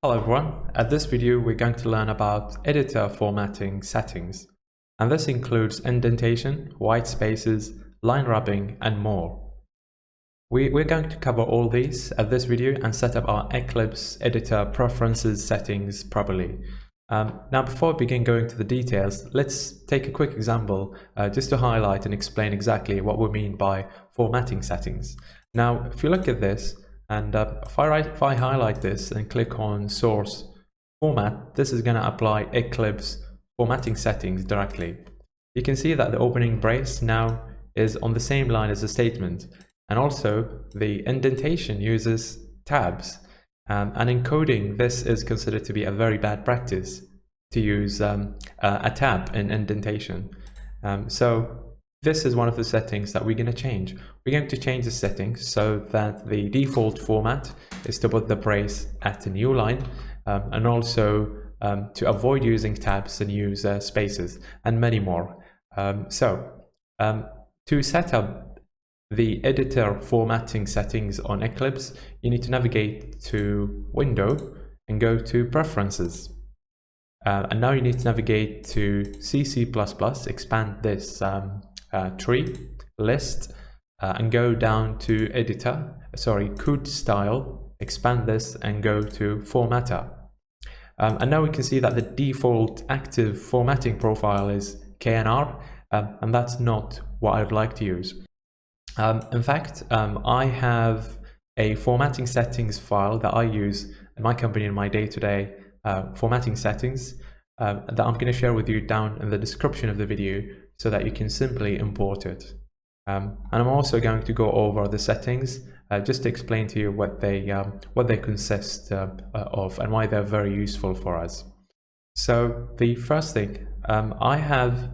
Hello everyone, at this video we're going to learn about editor formatting settings, and this includes indentation, white spaces, line rubbing and more. We're going to cover all these at this video and set up our Eclipse editor preferences settings properly. Now before we begin going to the details, let's take a quick example just to highlight and explain exactly what we mean by formatting settings. Now if you look at this, and if I highlight this and click on source format, this is going to apply Eclipse formatting settings directly. You can see that the opening brace now is on the same line as the statement, and also the indentation uses tabs, and encoding this is considered to be a very bad practice to use a tab in indentation. So this is one of the settings that we're going to change. We're going to change the settings so that the default format is to put the brace at a new line, and also to avoid using tabs and use spaces and many more. To set up the editor formatting settings on Eclipse, you need to navigate to Window and go to Preferences. And now you need to navigate to CC++, expand this tree list, and go down to code style, expand this and go to formatter. And now we can see that the default active formatting profile is KNR, and that's not what I'd like to use. In fact, I have a formatting settings file that I use in my company in my day-to-day formatting settings that I'm going to share with you down in the description of the video, so that you can simply import it. And I'm also going to go over the settings just to explain to you what they consist of and why they're very useful for us. So the first thing, I have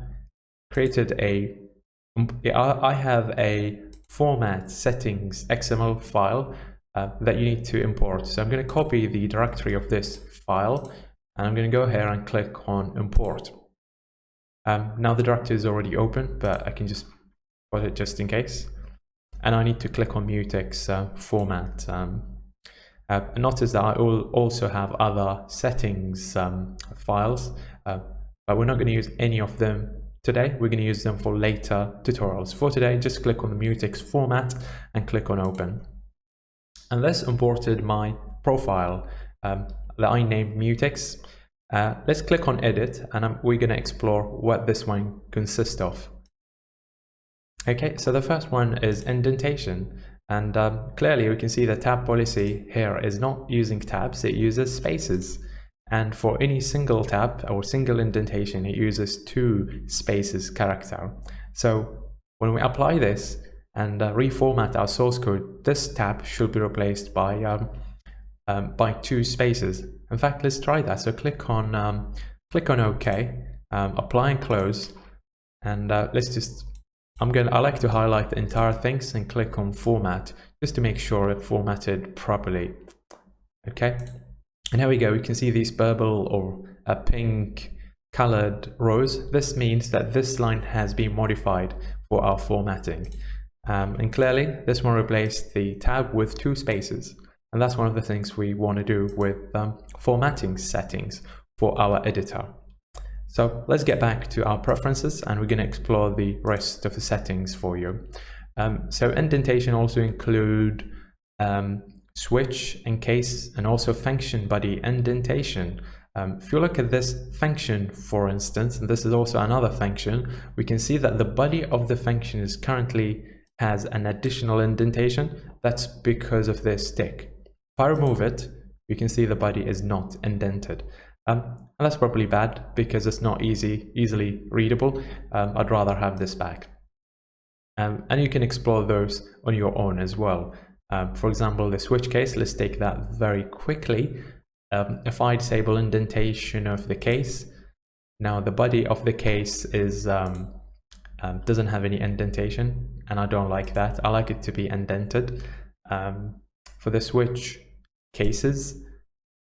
created I have a format settings XML file that you need to import. So I'm going to copy the directory of this file, and I'm going to go here and click on import. Now the directory is already open, but I can just put it just in case. And I need to click on mutex format. Notice that I also have other settings files, but we're not going to use any of them today. We're going to use them for later tutorials. For today, just click on the mutex format and click on open. And this imported my profile that I named mutex. Let's click on edit, and we're going to explore what this one consists of. Okay, so the first one is indentation, and clearly we can see the tab policy here is not using tabs, it uses spaces. And for any single tab or single indentation, it uses 2 spaces character. So when we apply this and reformat our source code, this tab should be replaced by 2 spaces. In fact, let's try that. So click on OK, apply and close, and I like to highlight the entire things and click on format just to make sure it formatted properly. Okay, and here we go. We can see these purple or pink colored rows. This means that this line has been modified for our formatting, and clearly this one replaced the tab with 2 spaces. And that's one of the things we want to do with formatting settings for our editor. So let's get back to our preferences, and we're going to explore the rest of the settings for you. So indentation also include switch and case, and also function body indentation. If you look at this function, for instance, and this is also another function, we can see that the body of the function is currently has an additional indentation. That's because of this tick. If I remove it, you can see the body is not indented. And that's probably bad because it's not easily readable. I'd rather have this back. And you can explore those on your own as well. For example, the switch case, let's take that very quickly. If I disable indentation of the case, now the body of the case is doesn't have any indentation, and I don't like that. I like it to be indented. For the switch cases,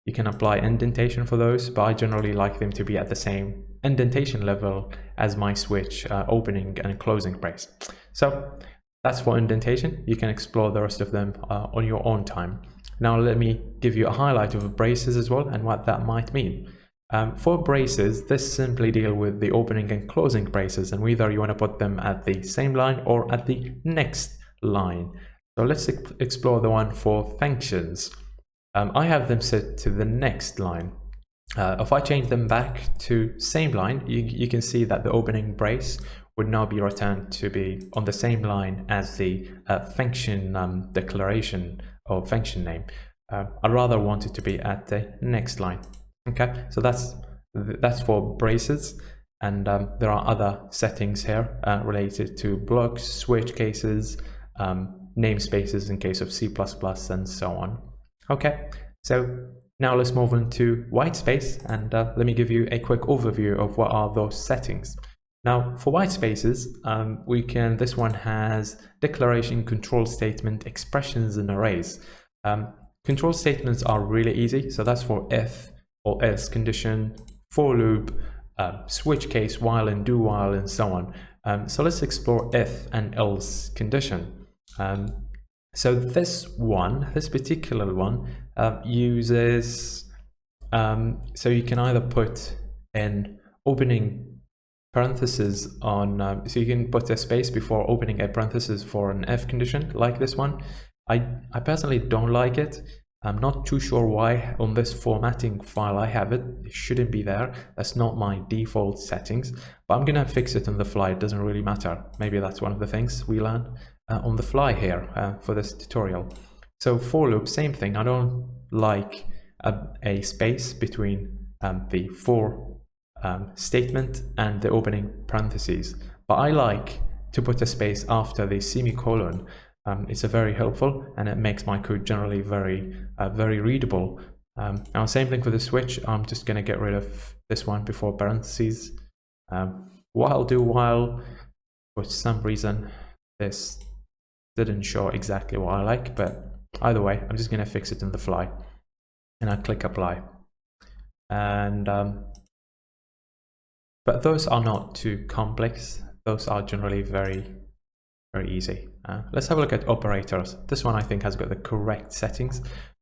you can apply indentation for those, but I generally like them to be at the same indentation level as my switch opening and closing brace. So that's for indentation. You can explore the rest of them on your own time. Now let me give you a highlight of braces as well and what that might mean. For braces, this simply deal with the opening and closing braces, and whether you want to put them at the same line or at the next line. So let's explore the one for functions. I have them set to the next line. If I change them back to same line, you can see that the opening brace would now be returned to be on the same line as the function declaration or function name. I'd rather want it to be at the next line. Okay, so that's for braces, and there are other settings here related to blocks, switch cases, namespaces in case of C++, and so on. Okay, so now let's move on to Whitespace, and let me give you a quick overview of what are those settings. Now for Whitespaces, this one has declaration, control statement, expressions, and arrays. Control statements are really easy, so that's for if or else condition, for loop, switch case, while and do while, and so on. So let's explore if and else condition. So this particular one uses, so you can either put an opening parenthesis on, so you can put a space before opening a parenthesis for an if condition like this one. I personally don't like it. I'm not too sure why on this formatting file I have it. It shouldn't be there. That's not my default settings, but I'm gonna fix it on the fly. It doesn't really matter. Maybe that's one of the things we learn on the fly here for this tutorial. So for loop, same thing. I don't like a space between the for statement and the opening parentheses, but I like to put a space after the semicolon. It's very helpful, and it makes my code generally very readable. Now same thing for the switch. I'm just going to get rid of this one before parentheses. While, do while, for some reason this didn't show exactly what I like, but either way I'm just going to fix it on the fly, and I click apply. And but those are not too complex. Those are generally very easy. Let's have a look at operators. This one I think has got the correct settings.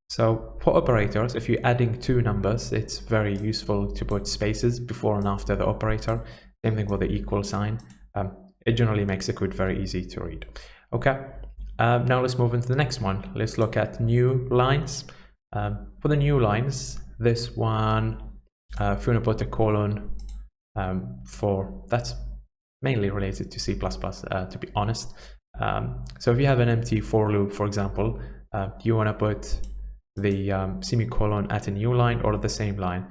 So for operators, if you're adding two numbers, it's very useful to put spaces before and after the operator. Same thing with the equal sign. It generally makes the code very easy to read. Okay, now let's move into the next one. Let's look at new lines. For the new lines, this one, if you want to put a colon that's mainly related to C++, to be honest. So if you have an empty for loop, for example, you want to put the semicolon at a new line or at the same line.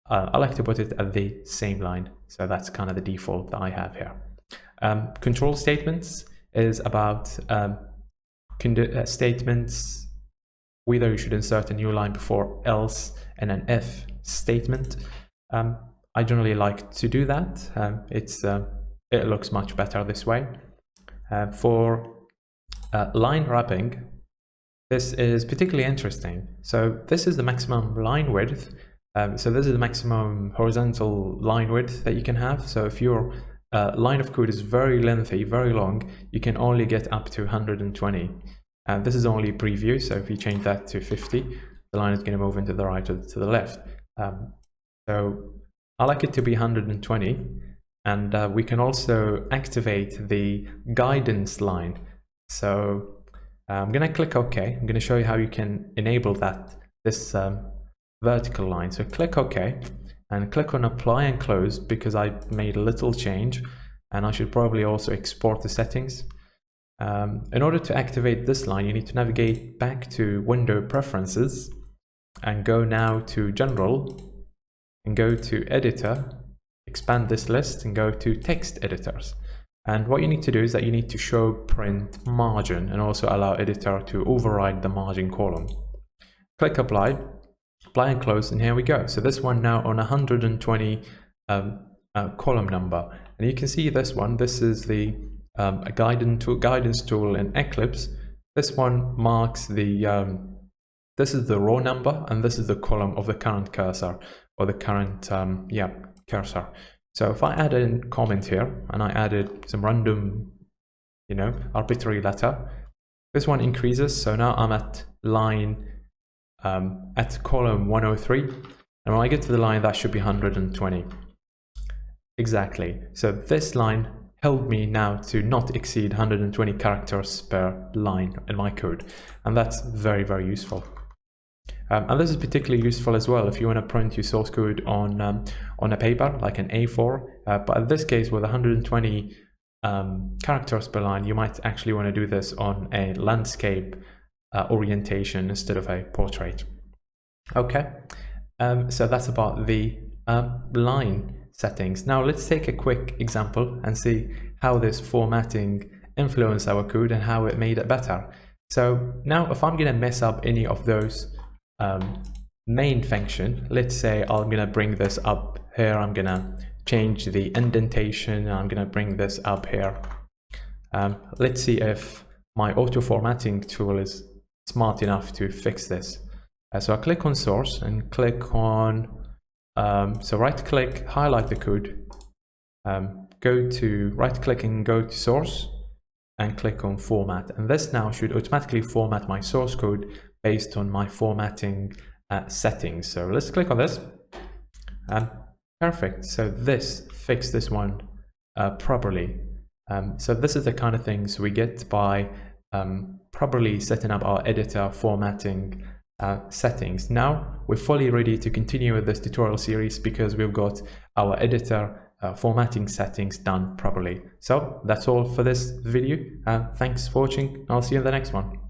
I like to put it at the same line, so that's kind of the default that I have here. Control statements is about statements, whether you should insert a new line before else and an if statement. I generally like to do that. It looks much better this way. For line wrapping, this is particularly interesting. So this is the maximum line width. So this is the maximum horizontal line width that you can have. So if your line of code is very lengthy, very long, you can only get up to 120. This is only preview, so if you change that to 50, the line is going to move into the right or to the left. So I like it to be 120. And we can also activate the guidance line. So I'm going to click OK. I'm going to show you how you can enable this vertical line. So click OK and click on apply and close, because I made a little change, and I should probably also export the settings. In order to activate this line, you need to navigate back to Window Preferences and go now to General and go to Editor. Expand this list and go to text editors. And what you need to do is that you need to show print margin and also allow editor to override the margin column. Click apply and close, and here we go. So this one now on 120 column number, and you can see this one. This is the guidance tool in Eclipse. This one marks the this is the row number, and this is the column of the current cursor, or the current cursor. So if I add a comment here and I added some random, arbitrary letter, this one increases. So now I'm at line at column 103, and when I get to the line, that should be 120. Exactly. So this line helped me now to not exceed 120 characters per line in my code, and that's very, very useful. And this is particularly useful as well if you want to print your source code on a paper like an A4, but in this case with 120 characters per line, you might actually want to do this on a landscape orientation instead of a portrait. Okay, so that's about the line settings. Now let's take a quick example and see how this formatting influenced our code and how it made it better. So now if I'm going to mess up any of those main function, let's say I'm going to bring this up here, I'm going to change the indentation, I'm going to bring this up here. Let's see if my auto formatting tool is smart enough to fix this. So I click on source and click on so right click, highlight the code, go to right click and go to source and click on format, and this now should automatically format my source code based on my formatting settings. So let's click on this. Perfect. So this fixed this one properly. So this is the kind of things we get by properly setting up our editor formatting settings. Now we're fully ready to continue with this tutorial series because we've got our editor formatting settings done properly. So that's all for this video. Thanks for watching. I'll see you in the next one.